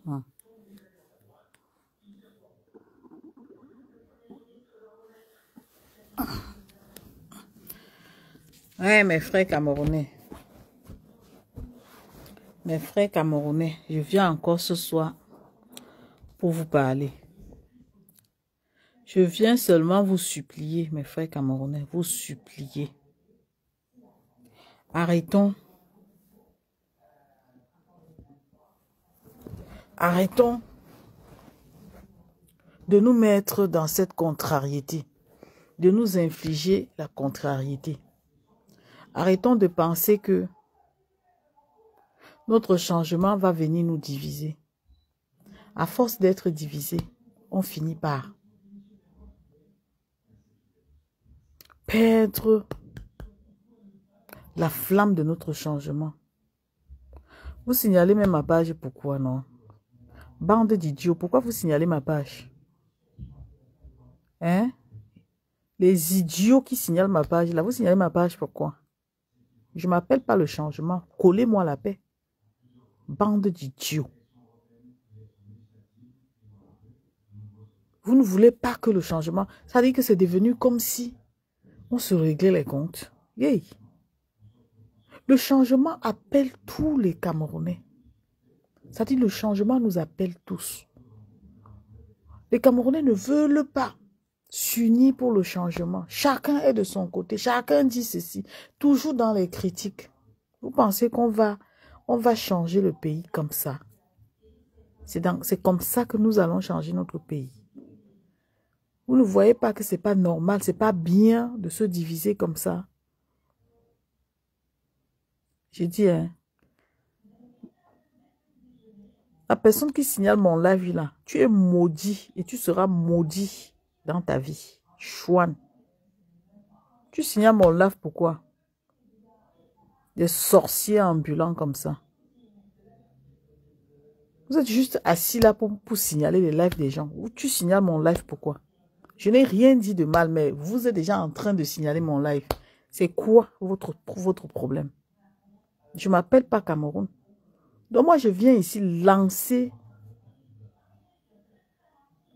Hum. Ouais, mes frères camerounais, je viens encore ce soir pour vous parler. Je viens seulement vous supplier, mes frères camerounais, vous supplier. Arrêtons de nous mettre dans cette contrariété, de nous infliger la contrariété. Arrêtons de penser que notre changement va venir nous diviser. À force d'être divisés, on finit par perdre la flamme de notre changement. Vous signalez même ma page, pourquoi non? Bande d'idiots, pourquoi vous signalez ma page? Hein? Les idiots qui signalent ma page, là, vous signalez ma page, pourquoi? Je ne m'appelle pas le changement. Collez-moi la paix. Bande d'idiots. Vous ne voulez pas que le changement... Ça veut dire que c'est devenu comme si on se réglait les comptes. Yay. Le changement appelle tous les Camerounais. Ça dit le changement nous appelle tous. Les Camerounais ne veulent pas s'unir pour le changement. Chacun est de son côté. Chacun dit ceci. Toujours dans les critiques. Vous pensez qu'on va changer le pays comme ça? C'est comme ça que nous allons changer notre pays. Vous ne voyez pas que ce n'est pas normal, ce n'est pas bien de se diviser comme ça. J'ai dit, hein, la personne qui signale mon live là, tu es maudit et tu seras maudit dans ta vie. Chouane. Tu signales mon live pourquoi? Des sorciers ambulants comme ça. Vous êtes juste assis là pour signaler les lives des gens. Tu signales mon live pourquoi? Je n'ai rien dit de mal, mais vous êtes déjà en train de signaler mon live. C'est quoi votre problème? Je ne m'appelle pas Cameroun. Donc moi, je viens ici lancer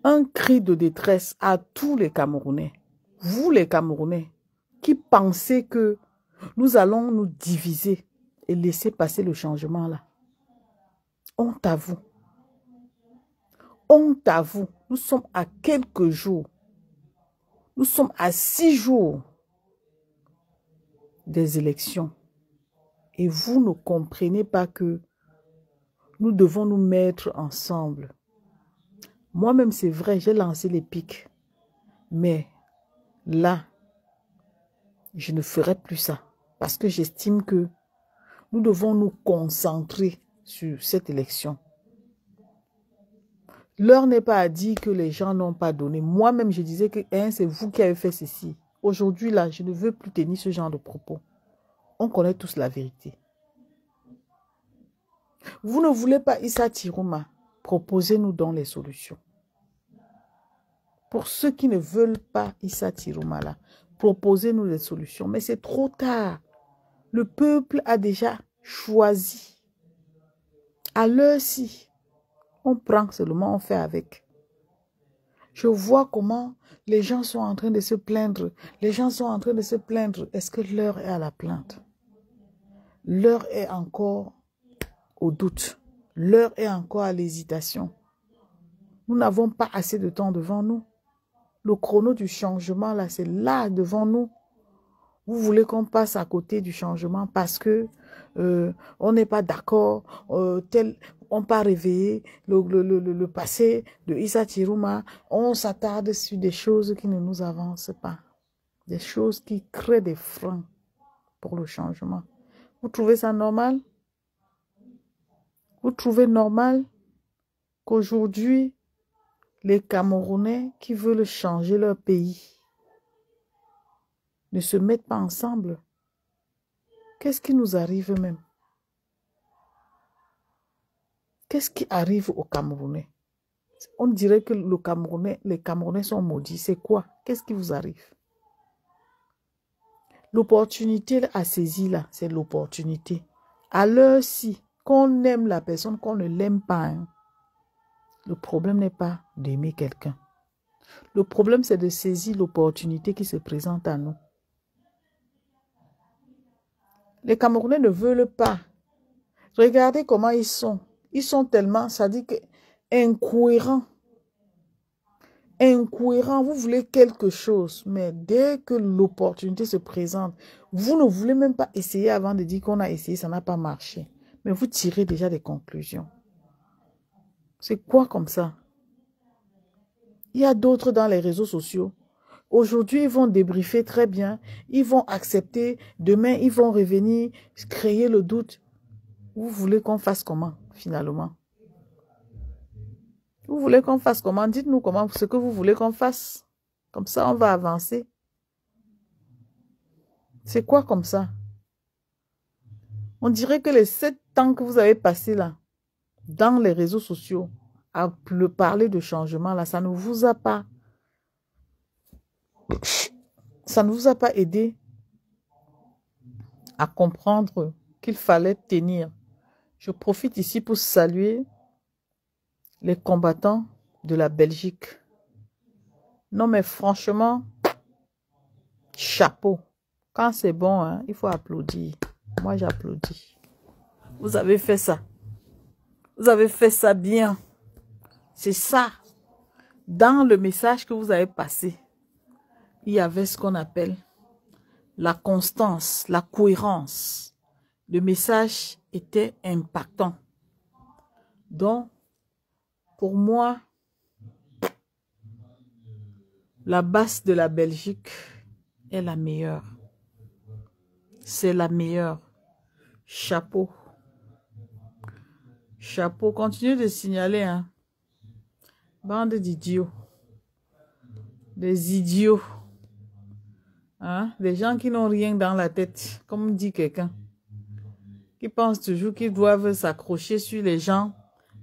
un cri de détresse à tous les Camerounais. Vous les Camerounais qui pensez que nous allons nous diviser et laisser passer le changement là. Honte à vous. Honte à vous. Nous sommes à quelques jours. Nous sommes à 6 jours des élections. Et vous ne comprenez pas que nous devons nous mettre ensemble. Moi-même, c'est vrai, j'ai lancé les pics. Mais là, je ne ferai plus ça. Parce que j'estime que nous devons nous concentrer sur cette élection. L'heure n'est pas à dire que les gens n'ont pas donné. Moi-même, je disais que c'est vous qui avez fait ceci. Aujourd'hui, là, je ne veux plus tenir ce genre de propos. On connaît tous la vérité. Vous ne voulez pas Issa Tirouma. Proposez-nous donc les solutions. Pour ceux qui ne veulent pas Issa Tirouma, là, proposez-nous les solutions. Mais c'est trop tard. Le peuple a déjà choisi. À l'heure-ci, on prend seulement, on fait avec. Je vois comment les gens sont en train de se plaindre. Les gens sont en train de se plaindre. Est-ce que l'heure est à la plainte? L'heure est encore au doute. L'heure est encore à l'hésitation. Nous n'avons pas assez de temps devant nous. Le chrono du changement, là, c'est là devant nous. Vous voulez qu'on passe à côté du changement parce que on n'est pas d'accord, on pas réveiller le passé de Issa Tirouma. On s'attarde sur des choses qui ne nous avancent pas. Des choses qui créent des freins pour le changement. Vous trouvez ça normal? Vous trouvez normal qu'aujourd'hui, les Camerounais qui veulent changer leur pays ne se mettent pas ensemble? Qu'est-ce qui nous arrive même? Qu'est-ce qui arrive aux Camerounais? On dirait que les Camerounais sont maudits. C'est quoi? Qu'est-ce qui vous arrive? L'opportunité à saisir là, c'est l'opportunité. À l'heure-ci, qu'on aime la personne, qu'on ne l'aime pas, hein, Le problème n'est pas d'aimer quelqu'un. Le problème, c'est de saisir l'opportunité qui se présente à nous. Les Camerounais ne veulent pas. Regardez comment ils sont. Ils sont tellement, ça dit que, incohérents. Incohérents, vous voulez quelque chose, mais dès que l'opportunité se présente, vous ne voulez même pas essayer avant de dire qu'on a essayé, ça n'a pas marché. Mais vous tirez déjà des conclusions. C'est quoi comme ça? Il y a d'autres dans les réseaux sociaux. Aujourd'hui, ils vont débriefer très bien. Ils vont accepter. Demain, ils vont revenir, créer le doute. Vous voulez qu'on fasse comment, finalement? Vous voulez qu'on fasse comment? Dites-nous comment, ce que vous voulez qu'on fasse. Comme ça, on va avancer. C'est quoi comme ça? On dirait que les 7 ans que vous avez passés là, dans les réseaux sociaux, à parler de changement là, ça ne vous a pas aidé à comprendre qu'il fallait tenir. Je profite ici pour saluer les combattants de la Belgique. Non mais franchement, chapeau. Quand c'est bon, hein, il faut applaudir. Moi, j'applaudis. Vous avez fait ça. Vous avez fait ça bien. C'est ça. Dans le message que vous avez passé, il y avait ce qu'on appelle la constance, la cohérence. Le message était impactant. Donc, pour moi, la basse de la Belgique est la meilleure. C'est la meilleure. Chapeau. Chapeau. Continuez de signaler, hein. Bande d'idiots. Des idiots. Hein? Des gens qui n'ont rien dans la tête, comme dit quelqu'un. Qui pensent toujours qu'ils doivent s'accrocher sur les gens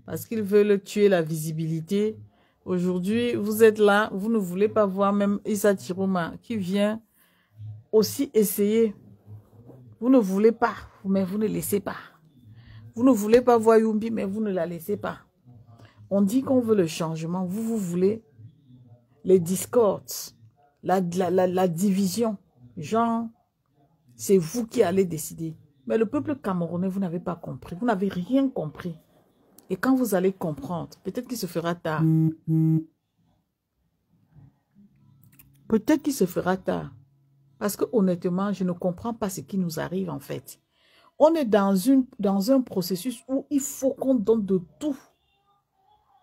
parce qu'ils veulent tuer la visibilité. Aujourd'hui, vous êtes là, vous ne voulez pas voir même Issa Chiroma qui vient aussi essayer. Vous ne voulez pas, mais vous ne laissez pas. Vous ne voulez pas voir Yumbi, mais vous ne la laissez pas. On dit qu'on veut le changement. Vous voulez les discords, la division. Genre, c'est vous qui allez décider. Mais le peuple camerounais, vous n'avez pas compris. Vous n'avez rien compris. Et quand vous allez comprendre, peut-être qu'il se fera tard. Peut-être qu'il se fera tard. Parce que honnêtement, je ne comprends pas ce qui nous arrive en fait. On est dans un processus où il faut qu'on donne de tout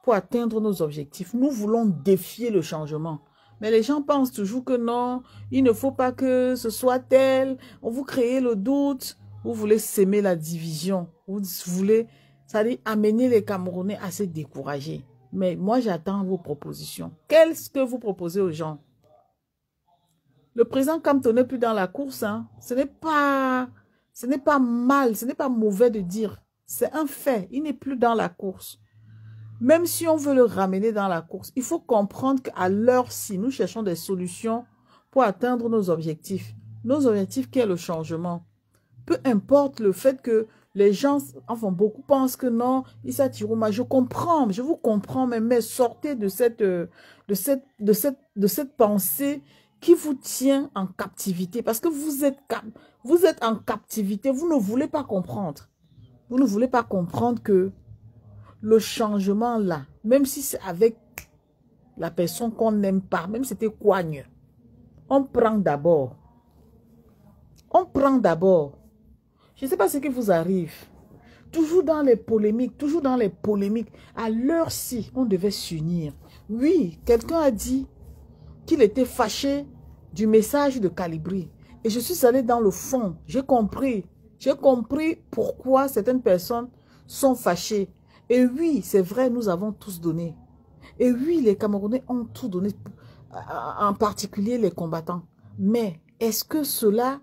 pour atteindre nos objectifs. Nous voulons défier le changement. Mais les gens pensent toujours que non, il ne faut pas que ce soit tel. On vous crée le doute. Vous voulez s'aimer la division. Vous voulez, ça dit, amener les Camerounais à se décourager. Mais moi, j'attends vos propositions. Qu'est-ce que vous proposez aux gens? Le président Kamto n'est plus dans la course. Hein. Ce n'est pas mal, ce n'est pas mauvais de dire. C'est un fait. Il n'est plus dans la course. Même si on veut le ramener dans la course, il faut comprendre qu'à l'heure-ci, nous cherchons des solutions pour atteindre nos objectifs. Nos objectifs qui est le changement. Peu importe le fait que les gens, enfin beaucoup pensent que non, Issa Chiroma, je comprends, je vous comprends, mais sortez de cette pensée qui vous tient en captivité. Parce que vous êtes en captivité, vous ne voulez pas comprendre. Vous ne voulez pas comprendre que le changement là, même si c'est avec la personne qu'on n'aime pas, même si c'était coigne, on prend d'abord. On prend d'abord. Je ne sais pas ce qui vous arrive. Toujours dans les polémiques, toujours dans les polémiques. À l'heure-ci, on devait s'unir. Oui, quelqu'un a dit qu'il était fâché du message de Calibri. Et je suis allée dans le fond. J'ai compris. J'ai compris pourquoi certaines personnes sont fâchées. Et oui, c'est vrai, nous avons tous donné. Et oui, les Camerounais ont tout donné, en particulier les combattants. Mais est-ce que cela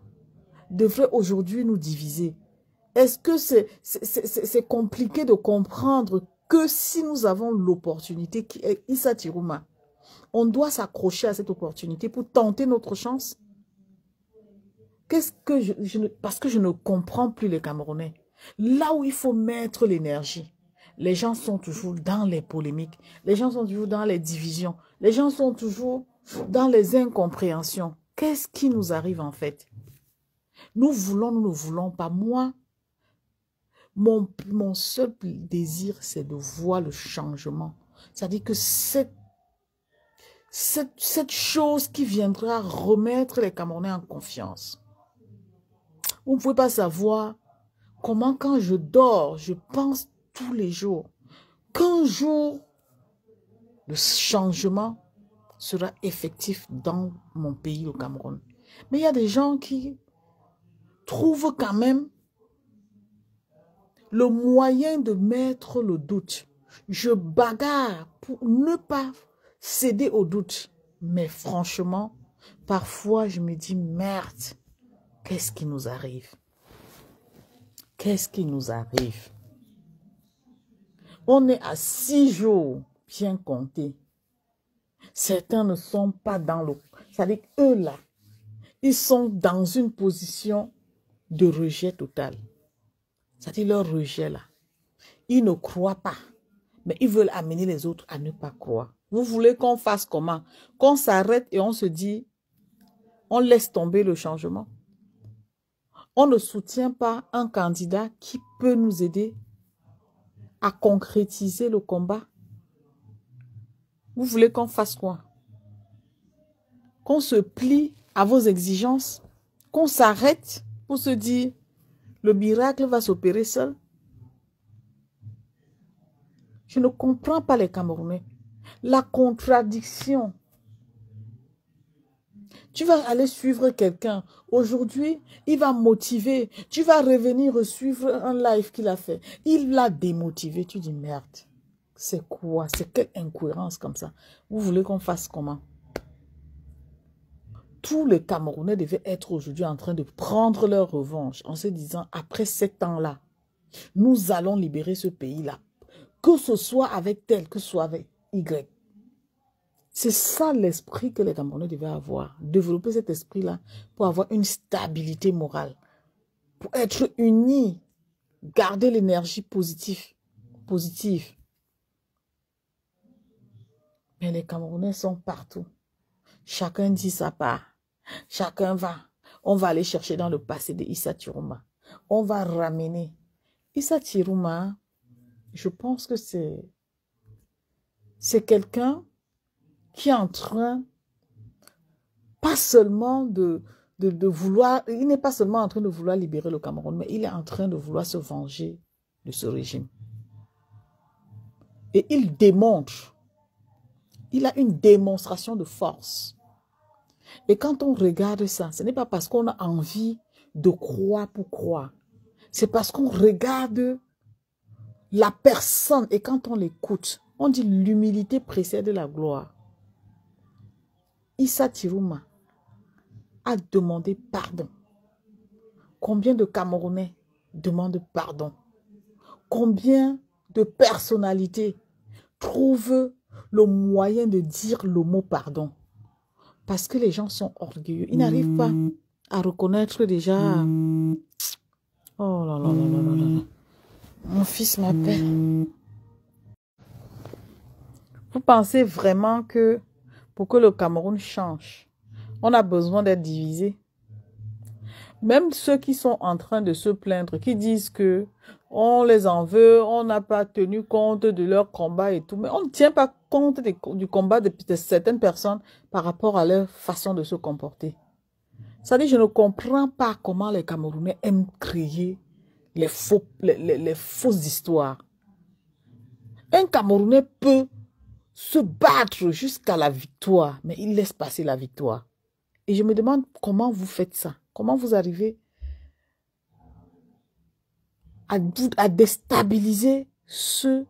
devrait aujourd'hui nous diviser? Est-ce que c'est compliqué de comprendre que si nous avons l'opportunité qui est Issa Chiroma, on doit s'accrocher à cette opportunité pour tenter notre chance? Qu'est-ce que parce que je ne comprends plus les Camerounais. Là où il faut mettre l'énergie, les gens sont toujours dans les polémiques, les gens sont toujours dans les divisions, les gens sont toujours dans les incompréhensions. Qu'est-ce qui nous arrive en fait? Nous voulons, nous ne voulons pas. Moi, mon seul désir, c'est de voir le changement. C'est-à-dire que cette chose qui viendra remettre les Camerounais en confiance. Vous ne pouvez pas savoir comment quand je dors, je pense tous les jours qu'un jour, le changement sera effectif dans mon pays, le Cameroun. Mais il y a des gens qui trouvent quand même le moyen de mettre le doute. Je bagarre pour ne pas céder au doute. Mais franchement, parfois je me dis, merde, qu'est-ce qui nous arrive? Qu'est-ce qui nous arrive? On est à 6 jours bien comptés. Certains ne sont pas dans le... C'est-à-dire eux là, ils sont dans une position de rejet total. C'est-à-dire leur rejet là. Ils ne croient pas, mais ils veulent amener les autres à ne pas croire. Vous voulez qu'on fasse comment? Qu'on s'arrête et on se dit, on laisse tomber le changement. On ne soutient pas un candidat qui peut nous aider à concrétiser le combat. Vous voulez qu'on fasse quoi? Qu'on se plie à vos exigences? Qu'on s'arrête pour se dire, le miracle va s'opérer seul? Je ne comprends pas les Camerounais. La contradiction. Tu vas aller suivre quelqu'un. Aujourd'hui, il va motiver. Tu vas revenir suivre un live qu'il a fait. Il l'a démotivé. Tu dis merde. C'est quoi? C'est quelle incohérence comme ça? Vous voulez qu'on fasse comment? Tous les Camerounais devaient être aujourd'hui en train de prendre leur revanche en se disant, après 7 ans-là, nous allons libérer ce pays-là. Que ce soit avec tel, que ce soit avec Y. C'est ça l'esprit que les Camerounais devaient avoir. Développer cet esprit-là pour avoir une stabilité morale. Pour être unis. Garder l'énergie positive. Mais les Camerounais sont partout. Chacun dit sa part. Chacun va. On va aller chercher dans le passé de Issa Tirouma. On va ramener. Issa Tirouma, je pense que c'est quelqu'un qui est en train, pas seulement de vouloir, il n'est pas seulement en train de vouloir libérer le Cameroun, mais il est en train de vouloir se venger de ce régime. Et il démontre, il a une démonstration de force. Et quand on regarde ça, ce n'est pas parce qu'on a envie de croire pour croire. C'est parce qu'on regarde la personne et quand on l'écoute, on dit l'humilité précède la gloire. Issa Tirouma a demandé pardon. Combien de Camerounais demandent pardon? Combien de personnalités trouvent le moyen de dire le mot pardon? Parce que les gens sont orgueilleux. Ils n'arrivent pas à reconnaître déjà. Oh là là là là là là. Mon fils m'appelle. Vous pensez vraiment que pour que le Cameroun change, on a besoin d'être divisé? Même ceux qui sont en train de se plaindre, qui disent que on les en veut, on n'a pas tenu compte de leur combat et tout, mais on ne tient pas compte du combat de certaines personnes par rapport à leur façon de se comporter. Ça dit, je ne comprends pas comment les Camerounais aiment créer les fausses histoires. Un Camerounais peut se battre jusqu'à la victoire, mais il laisse passer la victoire. Et je me demande comment vous faites ça. Comment vous arrivez à déstabiliser ceux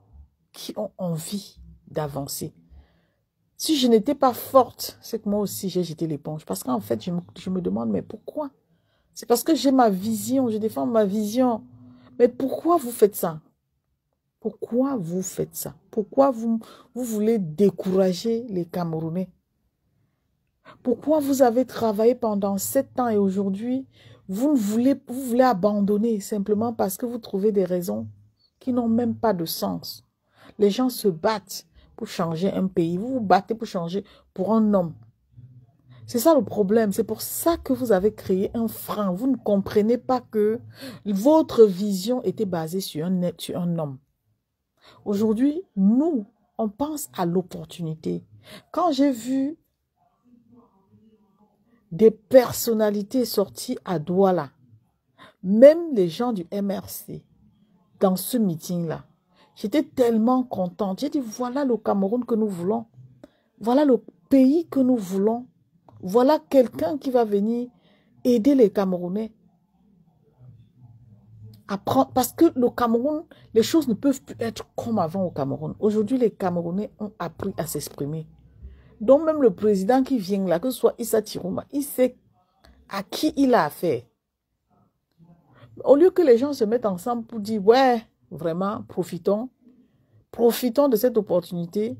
qui ont envie d'avancer. Si je n'étais pas forte, c'est que moi aussi j'ai jeté l'éponge. Parce qu'en fait, je me demande, mais pourquoi? C'est parce que j'ai ma vision, je défends ma vision. Mais pourquoi vous faites ça? Pourquoi vous faites ça? Pourquoi vous voulez décourager les Camerounais? Pourquoi vous avez travaillé pendant 7 ans et aujourd'hui, vous voulez abandonner simplement parce que vous trouvez des raisons qui n'ont même pas de sens. Les gens se battent pour changer un pays. Vous vous battez pour changer pour un homme. C'est ça le problème. C'est pour ça que vous avez créé un frein. Vous ne comprenez pas que votre vision était basée sur un homme. Aujourd'hui, nous, on pense à l'opportunité. Quand j'ai vu des personnalités sorties à Douala, même les gens du MRC, dans ce meeting-là, j'étais tellement contente. J'ai dit, voilà le Cameroun que nous voulons. Voilà le pays que nous voulons. Voilà quelqu'un qui va venir aider les Camerounais à prendre. Parce que le Cameroun, les choses ne peuvent plus être comme avant au Cameroun. Aujourd'hui, les Camerounais ont appris à s'exprimer. Donc même le président qui vient là, que ce soit Issa Tirouma, il sait à qui il a affaire. Au lieu que les gens se mettent ensemble pour dire, ouais, vraiment, profitons de cette opportunité,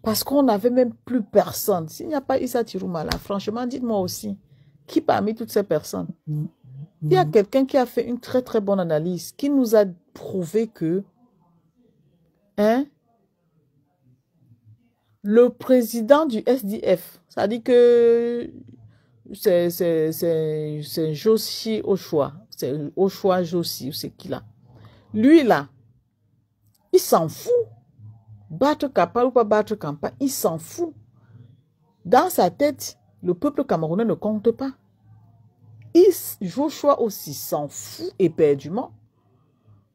parce qu'on n'avait même plus personne. S'il n'y a pas Issa Tirouma là, franchement, dites-moi aussi, qui parmi toutes ces personnes? Il y a quelqu'un qui a fait une très très bonne analyse, qui nous a prouvé que le président du SDF, ça dit que c'est Joshi Ochoa, c'est Ochoa Joshi, c'est qui là? Lui là, il s'en fout. Battre campagne ou pas battre campagne, il s'en fout. Dans sa tête, le peuple camerounais ne compte pas. Joshua aussi s'en fout éperdument.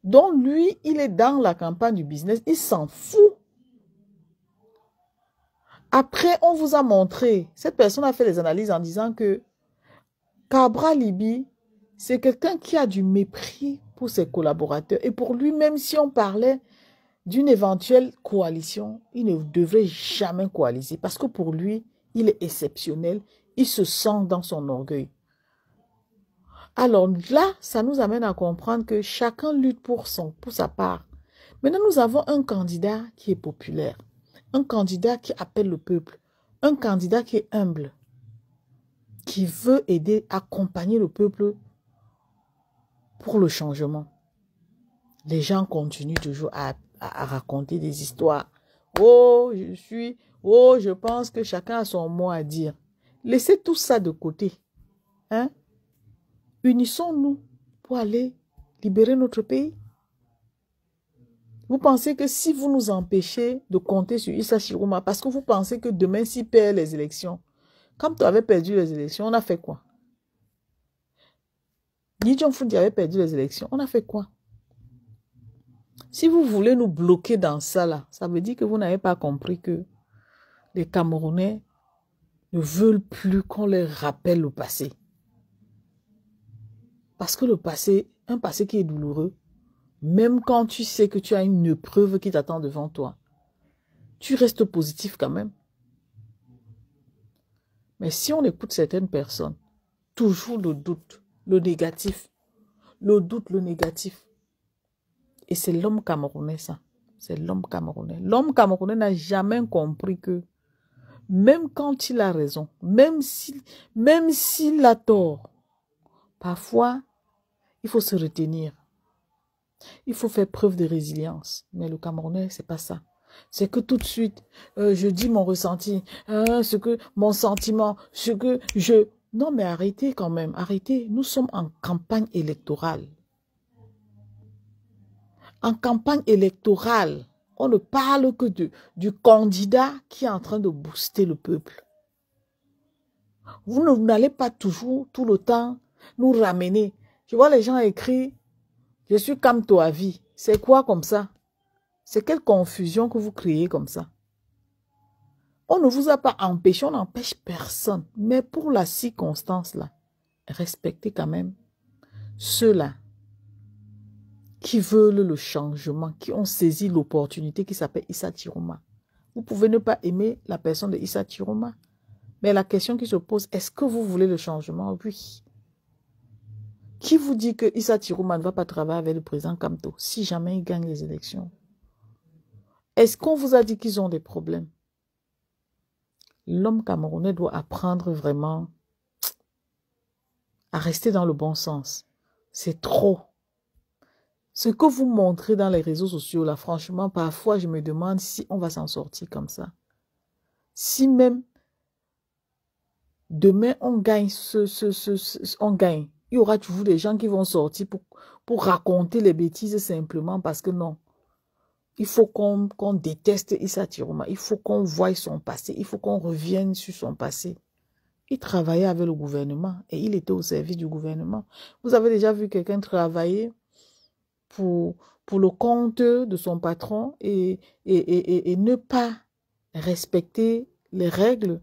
Donc lui, il est dans la campagne du business, il s'en fout. Après, on vous a montré, cette personne a fait des analyses en disant que Cabra Libi, c'est quelqu'un qui a du mépris pour ses collaborateurs. Et pour lui, même si on parlait d'une éventuelle coalition, il ne devrait jamais coaliser. Parce que pour lui, il est exceptionnel. Il se sent dans son orgueil. Alors là, ça nous amène à comprendre que chacun lutte pour sa part. Maintenant, nous avons un candidat qui est populaire. Un candidat qui appelle le peuple. Un candidat qui est humble. Qui veut aider, accompagner le peuple pour le changement. Les gens continuent toujours à raconter des histoires. Oh, je pense que chacun a son mot à dire. Laissez tout ça de côté. Hein? Unissons-nous pour aller libérer notre pays. Vous pensez que si vous nous empêchez de compter sur Issa Chirouma, parce que vous pensez que demain, s'il perd les élections, comme tu avais perdu les élections, on a fait quoi? Ni John Fundi avait perdu les élections, on a fait quoi? Si vous voulez nous bloquer dans ça, là, ça veut dire que vous n'avez pas compris que les Camerounais ne veulent plus qu'on leur rappelle le passé. Parce que le passé, un passé qui est douloureux, même quand tu sais que tu as une épreuve qui t'attend devant toi, tu restes positif quand même. Mais si on écoute certaines personnes, toujours le doute, le négatif, le doute, le négatif. Et c'est l'homme camerounais, ça. C'est l'homme camerounais. L'homme camerounais n'a jamais compris que même quand il a raison, même s'il a tort, parfois, il faut se retenir. Il faut faire preuve de résilience. Mais le Camerounais, c'est pas ça. C'est que tout de suite, je dis mon ressenti, ce que mon sentiment, ce que je... Non, mais arrêtez quand même, arrêtez. Nous sommes en campagne électorale. En campagne électorale, on ne parle que du candidat qui est en train de booster le peuple. Vous n'allez pas toujours, tout le temps, nous ramener. Je vois les gens écrire, je suis comme toi à vie. C'est quoi comme ça? C'est quelle confusion que vous créez comme ça? On ne vous a pas empêché, on n'empêche personne. Mais pour la circonstance-là, respectez quand même ceux-là qui veulent le changement, qui ont saisi l'opportunité qui s'appelle Issa Tirouma. Vous pouvez ne pas aimer la personne de Issa Tirouma, mais la question qui se pose, est-ce que vous voulez le changement? Oui. Qui vous dit que Issa Tirouma ne va pas travailler avec le président Kamto si jamais il gagne les élections? Est-ce qu'on vous a dit qu'ils ont des problèmes? L'homme camerounais doit apprendre vraiment à rester dans le bon sens. C'est trop. Ce que vous montrez dans les réseaux sociaux, là, franchement, parfois, je me demande si on va s'en sortir comme ça. Si même demain, on gagne, on gagne, il y aura toujours des gens qui vont sortir pour raconter les bêtises simplement parce que non. Il faut qu'on déteste Issa Tiruma. Il faut qu'on voie son passé. Il faut qu'on revienne sur son passé. Il travaillait avec le gouvernement et il était au service du gouvernement. Vous avez déjà vu quelqu'un travailler pour le compte de son patron et ne pas respecter les règles.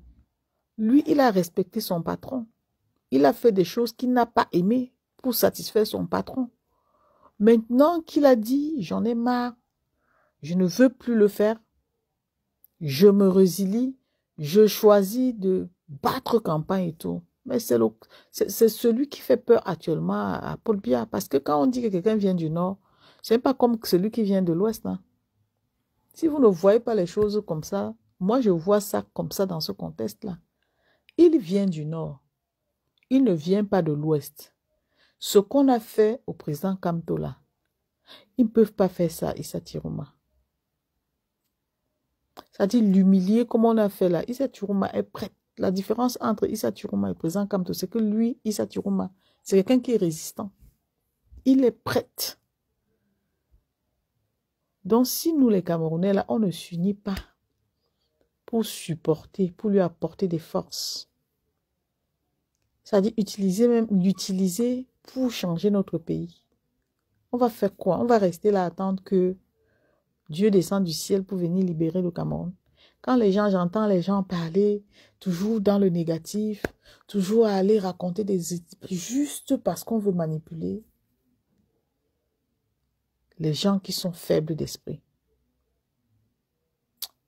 Lui, il a respecté son patron. Il a fait des choses qu'il n'a pas aimées pour satisfaire son patron. Maintenant qu'il a dit, j'en ai marre, je ne veux plus le faire, je me résilie, je choisis de battre campagne et tout. Mais c'est celui qui fait peur actuellement à Paul Biya. Parce que quand on dit que quelqu'un vient du Nord, ce n'est pas comme celui qui vient de l'Ouest. Hein. Si vous ne voyez pas les choses comme ça, moi je vois ça comme ça dans ce contexte-là. Il vient du Nord. Il ne vient pas de l'Ouest. Ce qu'on a fait au président Kamtola, ils ne peuvent pas faire ça, Issa Tiruma. C'est-à-dire l'humilier comme on a fait là. Issa Tiruma est prêt. La différence entre Issa Tiruma et le président Kamto, c'est que lui, Issa Tiruma, c'est quelqu'un qui est résistant. Il est prêt. Donc si nous les Camerounais là, on ne s'unit pas pour supporter, pour lui apporter des forces, c'est-à-dire l'utiliser pour changer notre pays, on va faire quoi? On va rester là à attendre que Dieu descende du ciel pour venir libérer le Cameroun. Quand j'entends les gens parler toujours dans le négatif, toujours aller raconter juste parce qu'on veut manipuler les gens qui sont faibles d'esprit.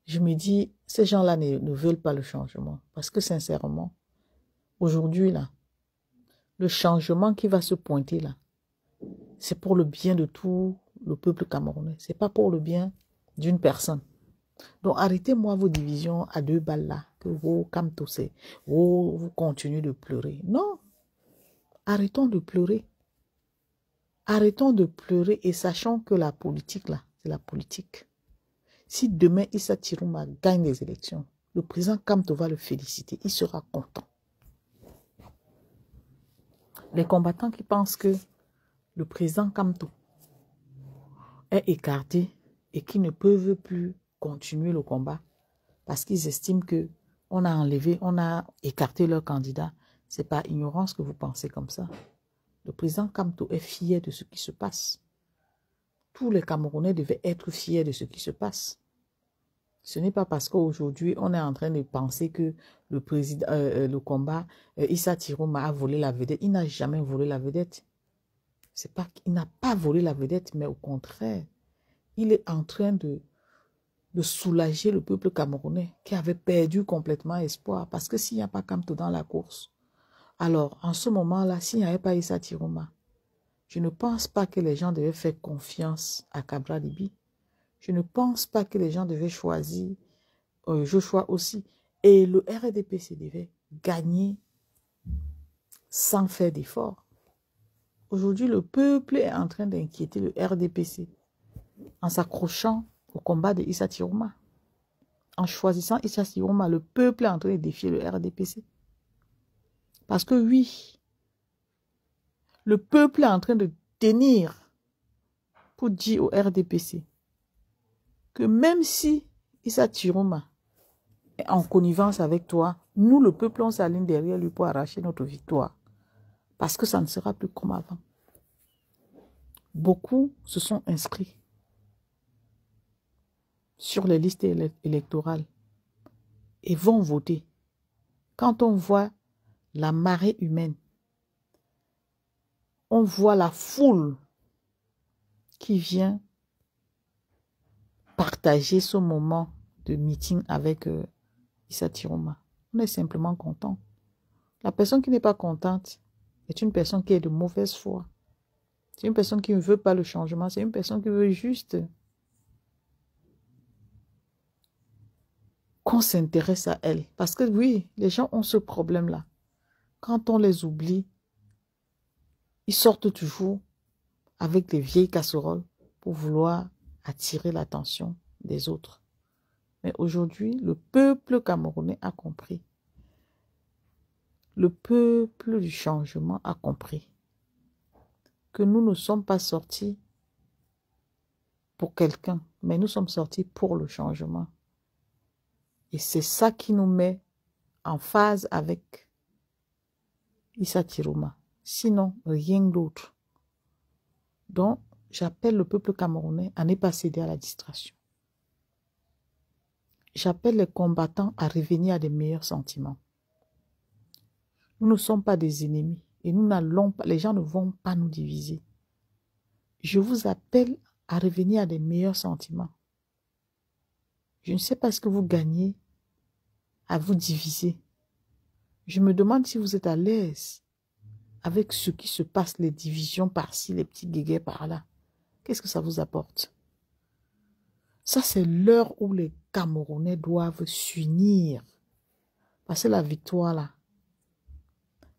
Je me dis, ces gens-là ne veulent pas le changement. Parce que sincèrement, aujourd'hui, là, le changement qui va se pointer là, c'est pour le bien de tout le peuple camerounais. Ce n'est pas pour le bien d'une personne. Donc arrêtez-moi vos divisions à 2 balles là, que vous camtosez, vous continuez de pleurer. Non, arrêtons de pleurer. Arrêtons de pleurer et sachons que la politique là, c'est la politique. Si demain Issa Tiruma gagne les élections, le président Kamto va le féliciter, il sera content. Les combattants qui pensent que le président Kamto est écarté et qui ne peuvent plus continuer le combat parce qu'ils estiment que on a écarté leur candidat. C'est par ignorance que vous pensez comme ça. Le président Kamto est fier de ce qui se passe. Tous les Camerounais devaient être fiers de ce qui se passe. Ce n'est pas parce qu'aujourd'hui, on est en train de penser que le combat, Issa Tiruma a volé la vedette. Il n'a jamais volé la vedette. C'est pas qu'il n'a pas volé la vedette, mais au contraire, il est en train de soulager le peuple camerounais qui avait perdu complètement espoir. Parce que s'il n'y a pas Kamto dans la course, alors en ce moment-là, s'il n'y avait pas Issa Tiruma, je ne pense pas que les gens devaient faire confiance à Kabra Libi. Je ne pense pas que les gens devaient choisir Joshua aussi. Et le RDPC devait gagner sans faire d'efforts. Aujourd'hui, le peuple est en train d'inquiéter le RDPC en s'accrochant au combat de Issa Tiruma. En choisissant Issa Tiruma, le peuple est en train de défier le RDPC. Parce que oui, le peuple est en train de tenir pour dire au RDPC que même si Issa Tiruma est en connivence avec toi, nous, le peuple, on s'aligne derrière lui pour arracher notre victoire. Parce que ça ne sera plus comme avant. Beaucoup se sont inscrits sur les listes électorales et vont voter. Quand on voit la marée humaine, on voit la foule qui vient partager ce moment de meeting avec Issa Tiruma. On est simplement content. La personne qui n'est pas contente est une personne qui est de mauvaise foi. C'est une personne qui ne veut pas le changement. C'est une personne qui veut juste qu'on s'intéresse à elle. Parce que oui, les gens ont ce problème-là. Quand on les oublie, ils sortent toujours avec des vieilles casseroles pour vouloir attirer l'attention des autres. Mais aujourd'hui, le peuple camerounais a compris. Le peuple du changement a compris que nous ne sommes pas sortis pour quelqu'un, mais nous sommes sortis pour le changement. Et c'est ça qui nous met en phase avec Issa Tiruma. Sinon, rien d'autre. Donc, j'appelle le peuple camerounais à ne pas céder à la distraction. J'appelle les combattants à revenir à des meilleurs sentiments. Nous ne sommes pas des ennemis et nous n'allons pas, les gens ne vont pas nous diviser. Je vous appelle à revenir à des meilleurs sentiments. Je ne sais pas ce que vous gagnez à vous diviser. Je me demande si vous êtes à l'aise avec ce qui se passe, les divisions par-ci, les petits guéguets par-là. Qu'est-ce que ça vous apporte? Ça, c'est l'heure où les Camerounais doivent s'unir. Parce que la victoire, là,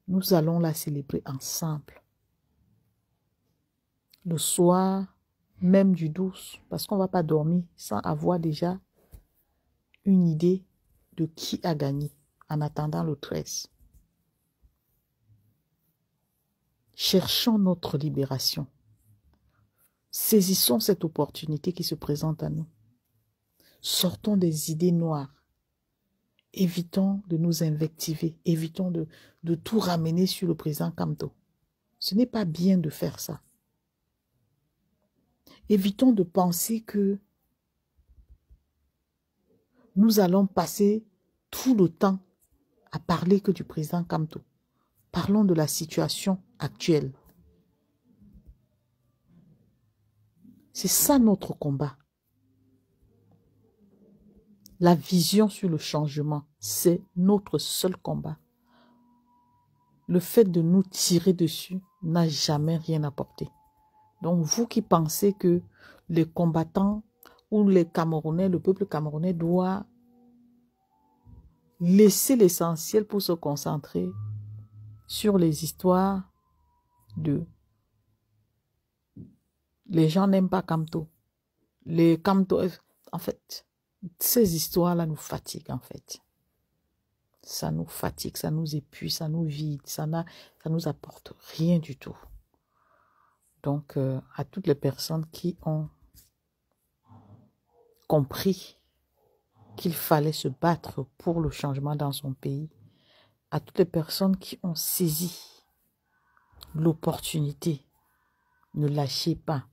nous allons la célébrer ensemble. Le soir, même du 12, parce qu'on ne va pas dormir sans avoir déjà une idée de qui a gagné en attendant le 13. Cherchons notre libération. Saisissons cette opportunité qui se présente à nous. Sortons des idées noires. Évitons de nous invectiver. Évitons de tout ramener sur le président Kamto. Ce n'est pas bien de faire ça. Évitons de penser que nous allons passer tout le temps à parler que du président Kamto. Parlons de la situation actuelle. C'est ça notre combat. La vision sur le changement, c'est notre seul combat. Le fait de nous tirer dessus n'a jamais rien apporté. Donc vous qui pensez que les combattants ou les Camerounais, le peuple camerounais doit laisser l'essentiel pour se concentrer sur les histoires de les gens n'aiment pas Kamto. Les Kamto, en fait, ces histoires-là nous fatiguent en fait. Ça nous fatigue, ça nous épuise, ça nous vide, ça nous apporte rien du tout. Donc, à toutes les personnes qui ont compris qu'il fallait se battre pour le changement dans son pays, à toutes les personnes qui ont saisi l'opportunité, ne lâchez pas.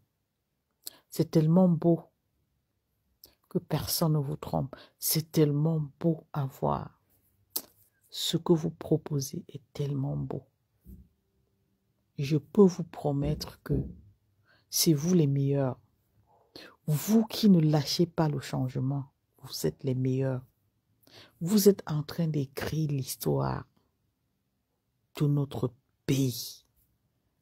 C'est tellement beau que personne ne vous trompe. C'est tellement beau à voir. Ce que vous proposez est tellement beau. Je peux vous promettre que c'est vous les meilleurs. Vous qui ne lâchez pas le changement, vous êtes les meilleurs. Vous êtes en train d'écrire l'histoire de notre pays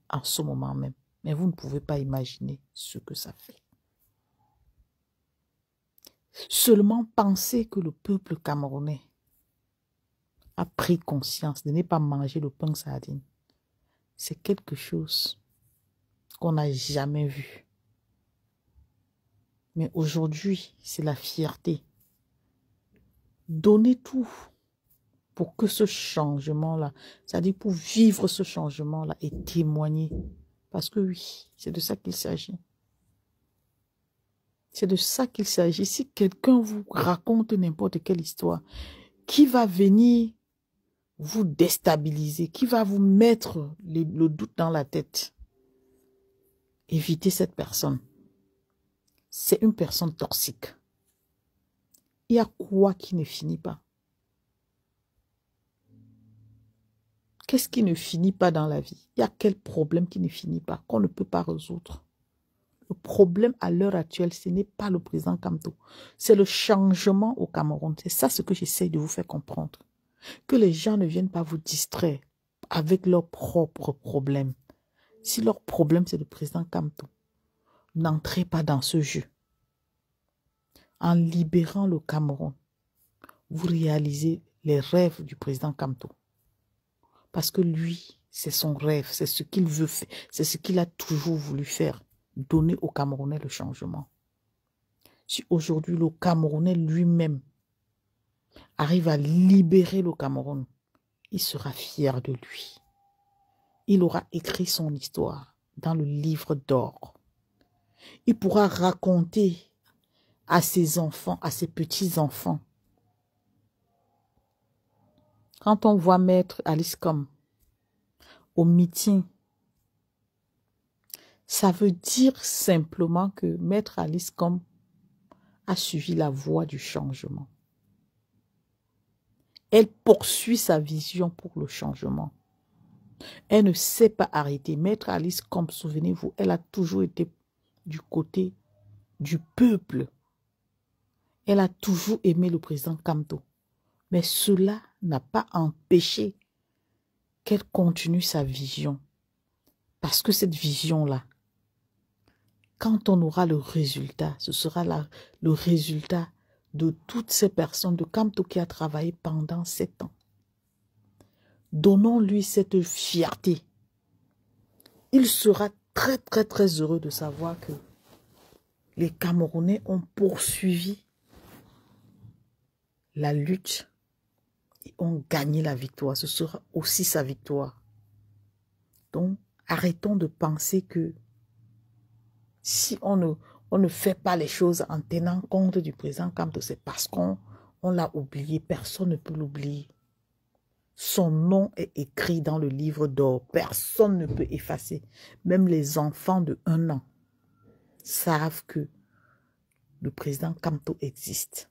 en ce moment même. Mais vous ne pouvez pas imaginer ce que ça fait. Seulement penser que le peuple camerounais a pris conscience de ne pas manger le pain sardine. C'est quelque chose qu'on n'a jamais vu. Mais aujourd'hui, c'est la fierté. Donnez tout pour que ce changement-là, c'est-à-dire pour vivre ce changement-là et témoigner. Parce que oui, c'est de ça qu'il s'agit. C'est de ça qu'il s'agit. Si quelqu'un vous raconte n'importe quelle histoire, qui va venir vous déstabiliser, qui va vous mettre le doute dans la tête, évitez cette personne. C'est une personne toxique. Il y a quoi qui ne finit pas? Qu'est-ce qui ne finit pas dans la vie? Il y a quel problème qui ne finit pas, qu'on ne peut pas résoudre? Le problème à l'heure actuelle, ce n'est pas le président Kamto. C'est le changement au Cameroun. C'est ça ce que j'essaie de vous faire comprendre. Que les gens ne viennent pas vous distraire avec leurs propres problèmes. Si leur problème, c'est le président Kamto, n'entrez pas dans ce jeu. En libérant le Cameroun, vous réalisez les rêves du président Kamto. Parce que lui, C'est son rêve, c'est ce qu'il veut faire, c'est ce qu'il a toujours voulu faire, donner aux Camerounais le changement. Si aujourd'hui le Camerounais lui-même arrive à libérer le Cameroun, il sera fier de lui. Il aura écrit son histoire dans le livre d'or. Il pourra raconter à ses enfants, à ses petits-enfants. Quand on voit Maître Alice Comme au meeting, ça veut dire simplement que Maître Alice Comme a suivi la voie du changement. Elle poursuit sa vision pour le changement. Elle ne sait pas arrêter. Maître Alice Comme, souvenez-vous, elle a toujours été du côté du peuple. Elle a toujours aimé le président Kamto. Mais cela n'a pas empêché qu'elle continue sa vision. Parce que cette vision-là, quand on aura le résultat, ce sera le résultat de toutes ces personnes de Kamto qui a travaillé pendant 7 ans. Donnons-lui cette fierté. Il sera très, très, très heureux de savoir que les Camerounais ont poursuivi la lutte et ont gagné la victoire. Ce sera aussi sa victoire. Donc, arrêtons de penser que si on ne fait pas les choses en tenant compte du président Kamto, c'est parce qu'on l'a oublié. Personne ne peut l'oublier. Son nom est écrit dans le livre d'or. Personne ne peut effacer. Même les enfants de 1 an savent que le président Kamto existe.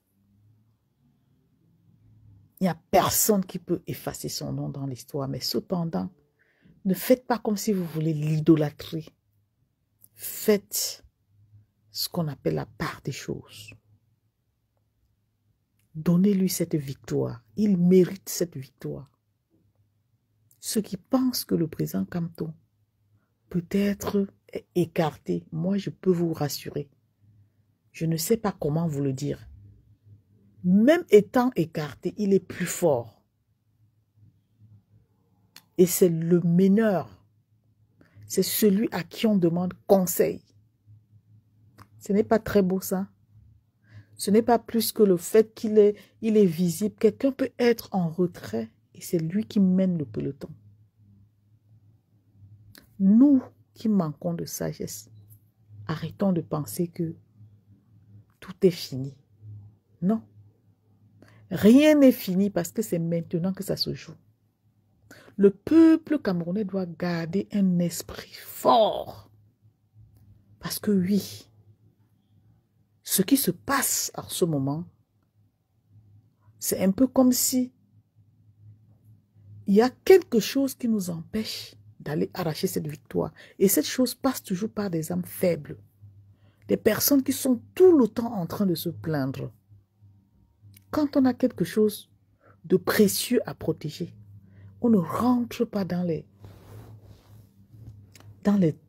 Il n'y a personne qui peut effacer son nom dans l'histoire. Mais cependant, ne faites pas comme si vous voulez l'idolâtrer. Faites ce qu'on appelle la part des choses. Donnez-lui cette victoire. Il mérite cette victoire. Ceux qui pensent que le président Kamto peut être écarté, moi je peux vous rassurer. Je ne sais pas comment vous le dire. Même étant écarté, il est plus fort. Et c'est le meneur. C'est celui à qui on demande conseil. Ce n'est pas très beau ça. Ce n'est pas plus que le fait qu'il est visible. Quelqu'un peut être en retrait et c'est lui qui mène le peloton. Nous qui manquons de sagesse, arrêtons de penser que tout est fini. Non. Rien n'est fini parce que c'est maintenant que ça se joue. Le peuple camerounais doit garder un esprit fort. Parce que oui, ce qui se passe en ce moment, c'est un peu comme si il y a quelque chose qui nous empêche d'aller arracher cette victoire. Et cette chose passe toujours par des âmes faibles. Des personnes qui sont tout le temps en train de se plaindre. Quand on a quelque chose de précieux à protéger, on ne rentre pas dans les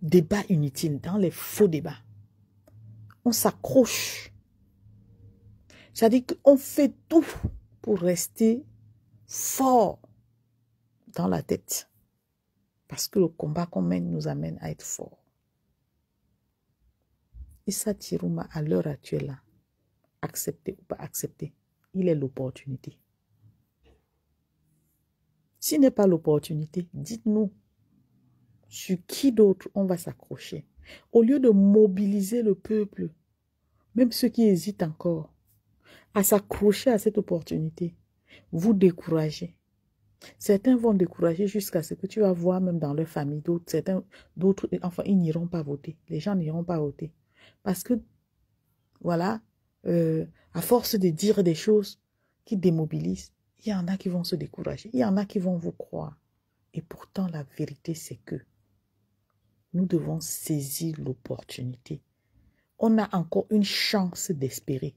débats inutiles, dans les faux débats. On s'accroche. C'est-à-dire qu'on fait tout pour rester fort dans la tête. Parce que le combat qu'on mène nous amène à être fort. Issa Tirouma, à l'heure actuelle, accepter ou pas accepter, il est l'opportunité. S'il n'est pas l'opportunité, dites-nous sur qui d'autre on va s'accrocher. Au lieu de mobiliser le peuple, même ceux qui hésitent encore, à s'accrocher à cette opportunité, vous découragez. Certains vont décourager jusqu'à ce que tu vas voir même dans leur famille, d'autres, enfin, ils n'iront pas voter. Les gens n'iront pas voter. Parce que, voilà, à force de dire des choses qui démobilisent, il y en a qui vont se décourager. Il y en a qui vont vous croire. Et pourtant, la vérité, c'est que nous devons saisir l'opportunité. On a encore une chance d'espérer.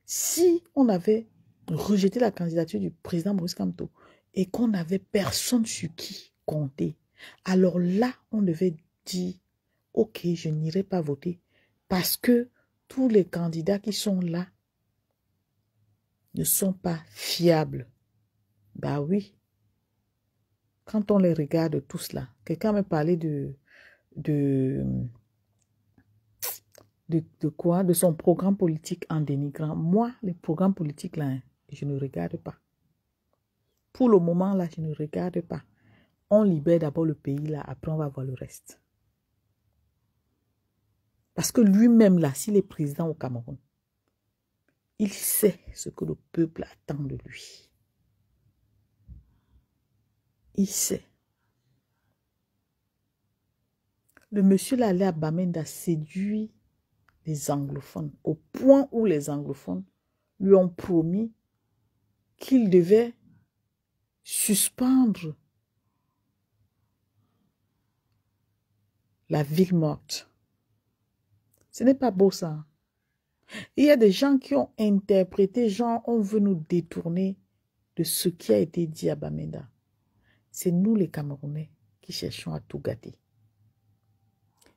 Si on avait rejeté la candidature du président Maurice Kamto et qu'on n'avait personne sur qui compter, alors là, on devait dire, ok, je n'irai pas voter parce que tous les candidats qui sont là ne sont pas fiables. Bah oui. quand on les regarde tous là, quelqu'un m'a parlé de, de quoi? De son programme politique en dénigrant. Moi, les programmes politiques là, hein, je ne regarde pas. Pour le moment là, je ne regarde pas. On libère d'abord le pays là, après on va voir le reste. Parce que lui-même là, s'il est président au Cameroun, il sait ce que le peuple attend de lui. Il sait. Le monsieur là, allé à Bamenda, séduit les anglophones, au point où les anglophones lui ont promis qu'il devait suspendre la ville morte. Ce n'est pas beau ça. Il y a des gens qui ont interprété, genre, on veut nous détourner de ce qui a été dit à Bamenda. C'est nous les Camerounais qui cherchons à tout gâter.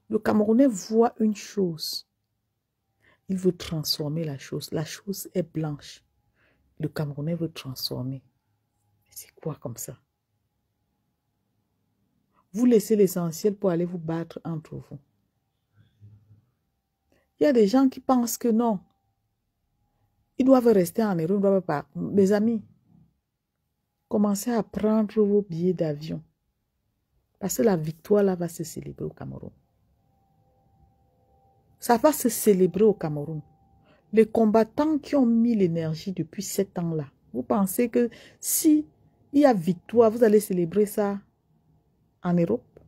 Le Camerounais voit une chose. Il veut transformer la chose. La chose est blanche. Le Camerounais veut transformer. C'est quoi comme ça? Vous laissez l'essentiel pour aller vous battre entre vous. Il y a des gens qui pensent que non. Ils doivent rester en Europe, ils doivent pas. Mes amis, commencez à prendre vos billets d'avion. Parce que la victoire là va se célébrer au Cameroun. Ça va se célébrer au Cameroun. Les combattants qui ont mis l'énergie depuis 7 ans là, vous pensez que si il y a victoire, vous allez célébrer ça en Europe?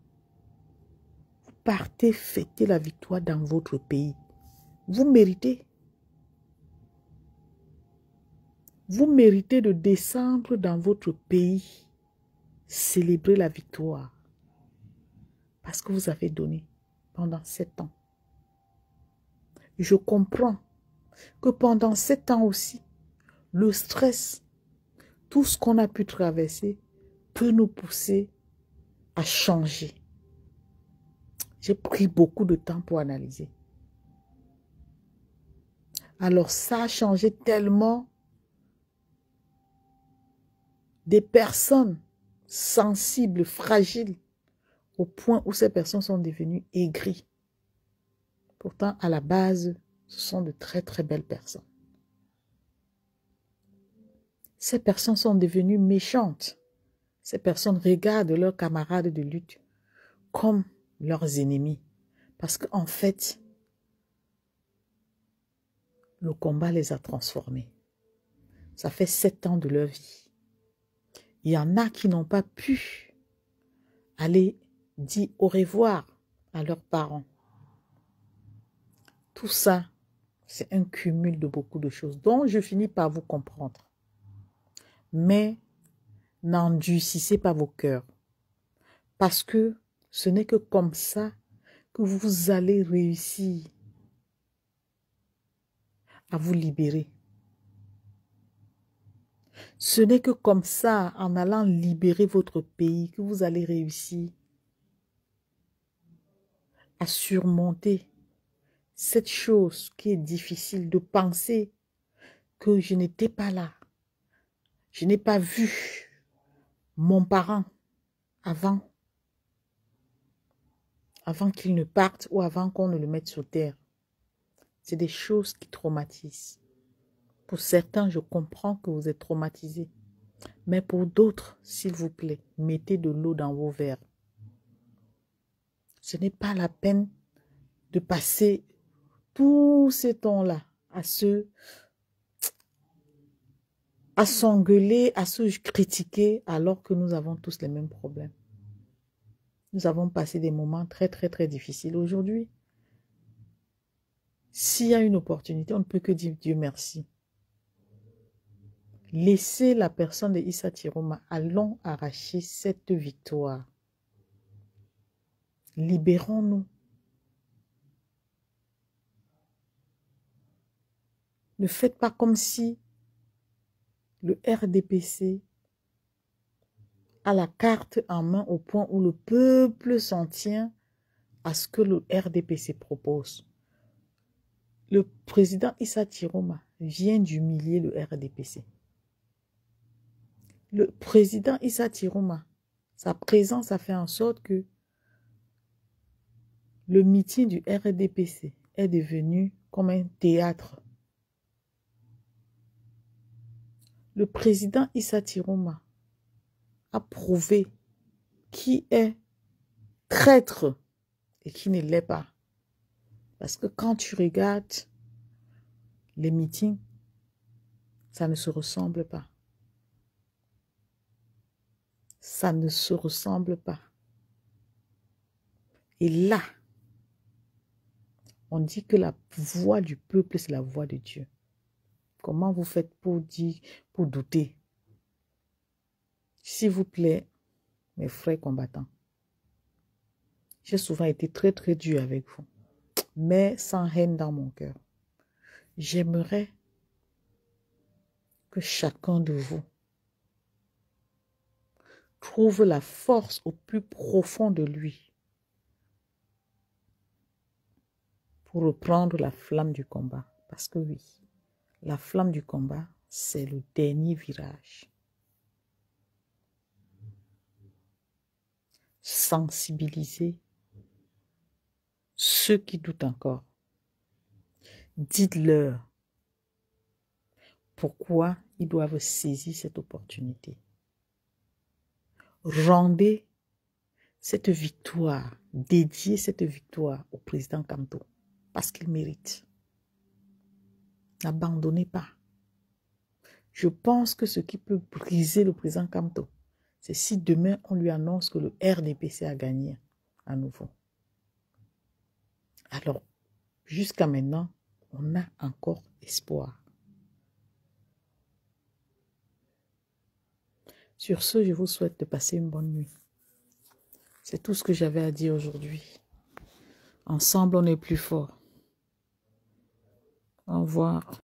Vous partez fêter la victoire dans votre pays. Vous méritez. Vous méritez de descendre dans votre pays, célébrer la victoire. Parce que vous avez donné pendant 7 ans. Je comprends que pendant 7 ans aussi, le stress, tout ce qu'on a pu traverser, peut nous pousser à changer. J'ai pris beaucoup de temps pour analyser. Alors ça a changé tellement des personnes sensibles, fragiles, au point où ces personnes sont devenues aigries. Pourtant, à la base, ce sont de très très belles personnes. Ces personnes sont devenues méchantes. Ces personnes regardent leurs camarades de lutte comme leurs ennemis. Parce qu'en fait, le combat les a transformés. Ça fait 7 ans de leur vie. Il y en a qui n'ont pas pu aller dire au revoir à leurs parents. Tout ça, c'est un cumul de beaucoup de choses dont je finis par vous comprendre. Mais n'endurcissez pas vos cœurs. Parce que ce n'est que comme ça que vous allez réussir à vous libérer. Ce n'est que comme ça, en allant libérer votre pays, que vous allez réussir à surmonter cette chose qui est difficile de penser que je n'étais pas là. Je n'ai pas vu mon parent avant qu'il ne parte ou avant qu'on ne le mette sur terre. C'est des choses qui traumatisent. Pour certains, je comprends que vous êtes traumatisés. Mais pour d'autres, s'il vous plaît, mettez de l'eau dans vos verres. Ce n'est pas la peine de passer tout ce temps-là à s'engueuler, à se critiquer, alors que nous avons tous les mêmes problèmes. Nous avons passé des moments très, très, très difficiles. Aujourd'hui, s'il y a une opportunité, on ne peut que dire Dieu merci. Laissez la personne de Issa Tiroma, allons arracher cette victoire. Libérons-nous. Ne faites pas comme si le RDPC a la carte en main au point où le peuple s'en tient à ce que le RDPC propose. Le président Issa Tiroma vient d'humilier le RDPC. Le président Issa Tiroma Sa présence a fait en sorte que le meeting du RDPC est devenu comme un théâtre. Le président Issa Tiroma a prouvé qui est traître et qui ne l'est pas. Parce que quand tu regardes les meetings, ça ne se ressemble pas. Ça ne se ressemble pas. Et là, on dit que la voix du peuple, c'est la voix de Dieu. Comment vous faites pour dire, pour douter? S'il vous plaît, mes frères combattants, j'ai souvent été très très dur avec vous, mais sans haine dans mon cœur. J'aimerais que chacun de vous trouve la force au plus profond de lui pour reprendre la flamme du combat. Parce que oui, la flamme du combat, c'est le dernier virage. Sensibiliser ceux qui doutent encore. Dites-leur pourquoi ils doivent saisir cette opportunité. Rendez cette victoire, dédiez cette victoire au président Kamto, parce qu'il mérite. N'abandonnez pas. Je pense que ce qui peut briser le président Kamto, c'est si demain on lui annonce que le RDPC a gagné à nouveau. Alors, jusqu'à maintenant, on a encore espoir. Sur ce, je vous souhaite de passer une bonne nuit. C'est tout ce que j'avais à dire aujourd'hui. Ensemble, on est plus fort. Au revoir.